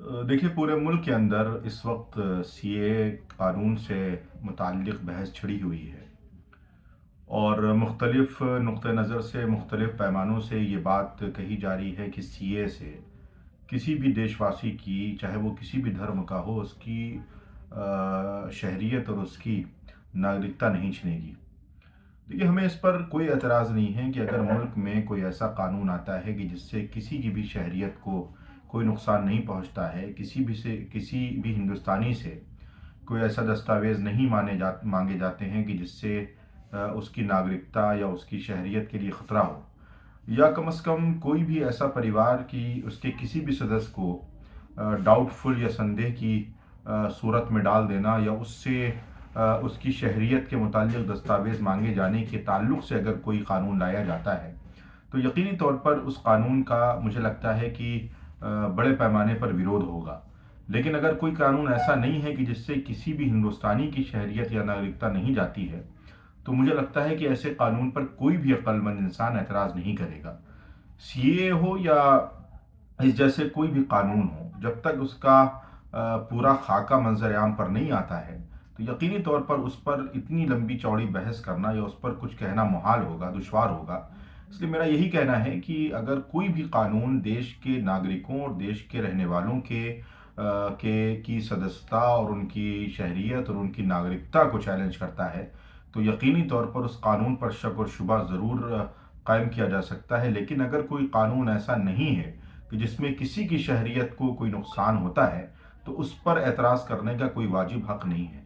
देखिए, पूरे मुल्क के अंदर इस वक्त सीए कानून से मुताल्लिक़ बहस छिड़ी हुई है और मुख्तलिफ़ नुक्ते नज़र से मुख्तलिफ़ पैमानों से ये बात कही जा रही है कि सीए से किसी भी देशवासी की, चाहे वो किसी भी धर्म का हो, उसकी शहरियत और उसकी नागरिकता नहीं छिनेगी। देखिए, हमें इस पर कोई एतराज़ नहीं है कि अगर मुल्क में कोई ऐसा कानून आता है कि जिससे किसी की भी शहरियत को कोई नुकसान नहीं पहुंचता है, किसी भी हिंदुस्तानी से कोई ऐसा दस्तावेज़ नहीं मांगे जाते हैं कि जिससे उसकी नागरिकता या उसकी शहरियत के लिए ख़तरा हो, या कम से कम कोई भी ऐसा परिवार कि उसके किसी भी सदस्य को डाउटफुल या संदेह की सूरत में डाल देना, या उससे उसकी शहरियत के मुताल्लिक़ दस्तावेज़ मांगे जाने के ताल्लुक़ से अगर कोई कानून लाया जाता है, तो यकीनी तौर पर उस कानून का मुझे लगता है कि बड़े पैमाने पर विरोध होगा। लेकिन अगर कोई कानून ऐसा नहीं है कि जिससे किसी भी हिंदुस्तानी की शहरियत या नागरिकता नहीं जाती है, तो मुझे लगता है कि ऐसे कानून पर कोई भी अक्लमंद इंसान एतराज़ नहीं करेगा। सीए हो या इस जैसे कोई भी कानून हो, जब तक उसका पूरा खाका मंजर-ए-आम पर नहीं आता है, तो यकीनी तौर पर उस पर इतनी लंबी चौड़ी बहस करना या उस पर कुछ कहना मुहाल होगा, दुश्वार होगा। इसलिए मेरा यही कहना है कि अगर कोई भी कानून देश के नागरिकों और देश के रहने वालों की सदस्यता और उनकी शहरियत और उनकी नागरिकता को चैलेंज करता है, तो यकीनी तौर पर उस कानून पर शक और शुबा ज़रूर कायम किया जा सकता है। लेकिन अगर कोई कानून ऐसा नहीं है कि जिसमें किसी की शहरियत को कोई नुकसान होता है, तो उस पर एतराज़ करने का कोई वाजिब हक़ नहीं है।